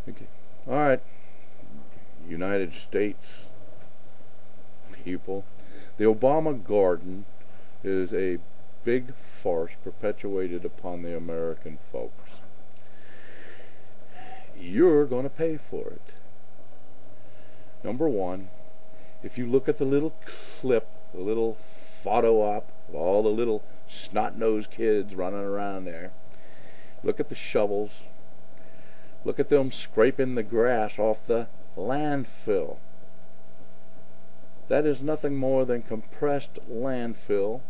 Okay. All right, United States people. The Obama Garden is a big farce perpetuated upon the American folks. You're going to pay for it. Number one, if you look at the little clip, the little photo op of all the little snot-nosed kids running around there, look at the shovels, look at them scraping the grass off the landfill. That is nothing more than compressed landfill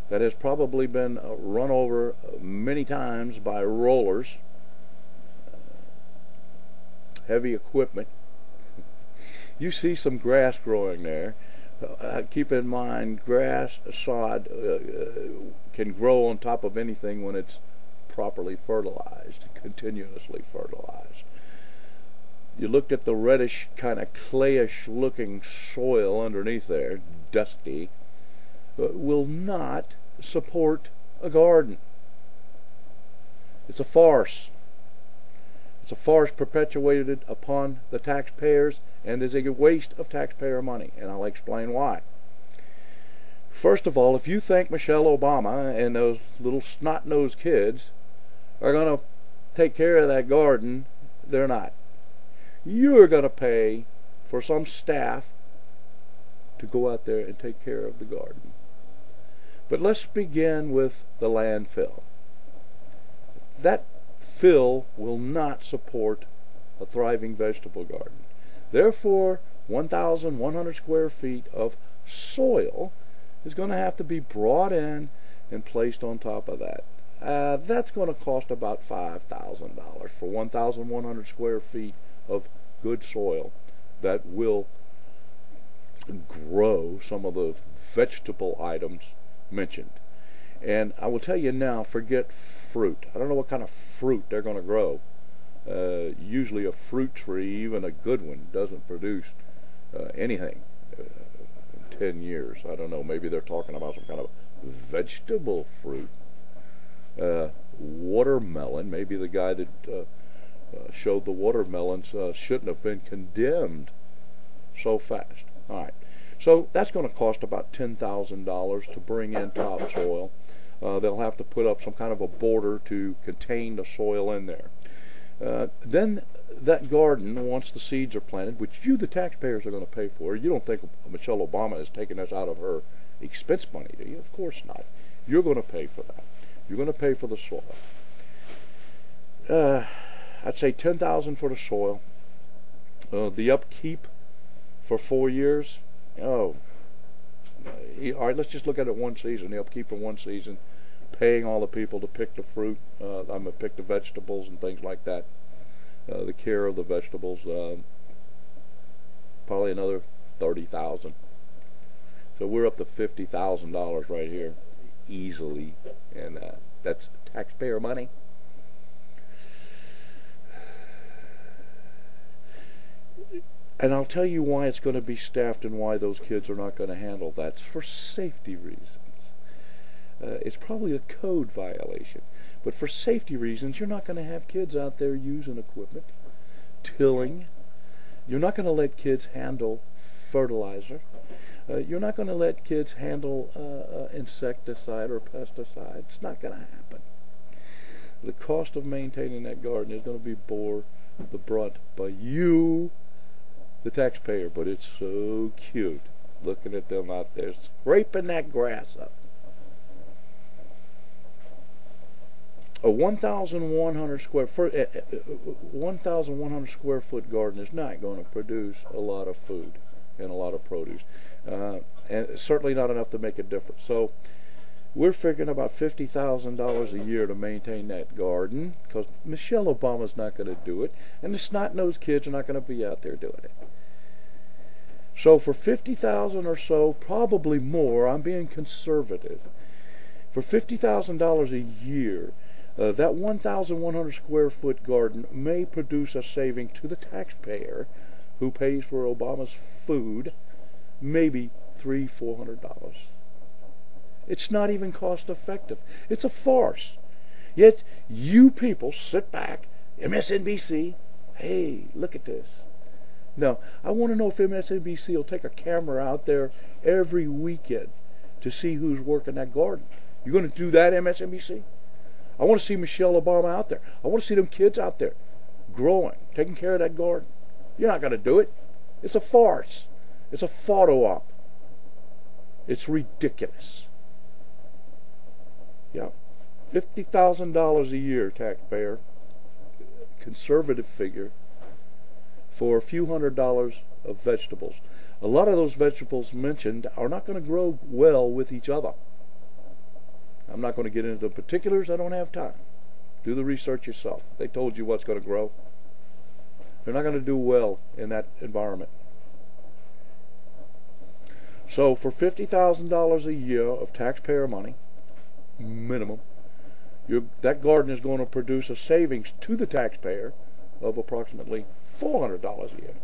that has probably been run over many times by rollers, heavy equipment. You see some grass growing there. Keep in mind, grass, sod can grow on top of anything when it's properly fertilized, continuously fertilized. You looked at the reddish, kind of clayish looking soil underneath there, dusty, will not support a garden. It's a farce. It's a farce perpetuated upon the taxpayers and is a waste of taxpayer money, and I'll explain why. First of all, if you think Michelle Obama and those little snot-nosed kids are going to take care of that garden, they're not. You're going to pay for some staff to go out there and take care of the garden. But let's begin with the landfill. That fill will not support a thriving vegetable garden. Therefore, 1,100 square feet of soil is going to have to be brought in and placed on top of that. That's going to cost about $5,000 for 1,100 square feet of good soil that will grow some of the vegetable items mentioned. And I will tell you now, forget fruit. I don't know what kind of fruit they're going to grow. Usually a fruit tree, even a good one, doesn't produce anything in 10 years. I don't know, maybe they're talking about some kind of vegetable fruit. Watermelon, maybe the guy that showed the watermelons shouldn't have been condemned so fast. All right, so that's going to cost about $10,000 to bring in topsoil. They'll have to put up some kind of a border to contain the soil in there. Then that garden, once the seeds are planted, which you, the taxpayers, are going to pay for. You don't think Michelle Obama is taking this out of her expense money, do you? Of course not. You're going to pay for that. You're going to pay for the soil. I'd say $10,000 for the soil. The upkeep for 4 years. Oh, all right. Let's just look at it one season. The upkeep for one season, paying all the people to pick the fruit, pick the vegetables and things like that. The care of the vegetables, probably another $30,000. So we're up to $50,000 right here, easily, and that's taxpayer money. And I'll tell you why it's going to be staffed and why those kids are not going to handle that. It's for safety reasons. It's probably a code violation. But for safety reasons, you're not going to have kids out there using equipment, tilling. You're not going to let kids handle fertilizer. You're not going to let kids handle insecticide or pesticide. It's not going to happen. The cost of maintaining that garden is going to be bore the brunt by you, the taxpayer. But it's so cute looking at them out there scraping that grass up. A 1,100 square foot garden is not going to produce a lot of food and a lot of produce, and certainly not enough to make a difference. So we're figuring about $50,000 a year to maintain that garden, because Michelle Obama's not going to do it, and the snot-nosed kids are not going to be out there doing it. So for $50,000 or so, probably more, I'm being conservative. For $50,000 a year, that 1,100 square foot garden may produce a saving to the taxpayer, who pays for Obama's food, maybe $300-400. It's not even cost effective. It's a farce. Yet you people sit back, MSNBC, Hey, look at this. No, I want to know if MSNBC will take a camera out there every weekend to see who's working that garden. You going to do that, MSNBC? I want to see Michelle Obama out there. I want to see them kids out there growing, taking care of that garden. You're not going to do it. It's a farce. It's a photo op. It's ridiculous. Yeah. $50,000 a year, taxpayer. Conservative figure. For a few $100s of vegetables. A lot of those vegetables mentioned are not going to grow well with each other. I'm not going to get into the particulars. I don't have time. Do the research yourself. They told you what's going to grow. They're not going to do well in that environment. So for $50,000 a year of taxpayer money, minimum, that garden is going to produce a savings to the taxpayer of approximately $400 a year.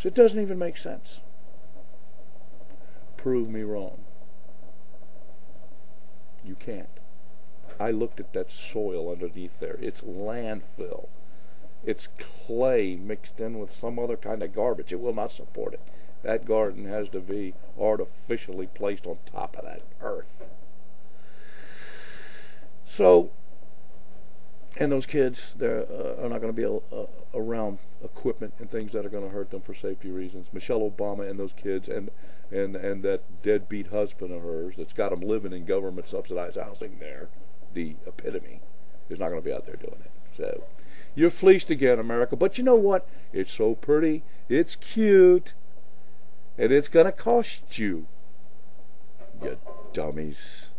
So it doesn't even make sense. Prove me wrong. You can't. I looked at that soil underneath there. It's landfill. It's clay mixed in with some other kind of garbage. It will not support it. That garden has to be artificially placed on top of that earth. So, and those kids, they're not going to be around equipment and things that are going to hurt them for safety reasons. Michelle Obama and those kids and that deadbeat husband of hers that's got them living in government subsidized housing there, the epitome, is not going to be out there doing it. So, you're fleeced again, America. But you know what? It's so pretty. It's cute. And it's going to cost you. You dummies.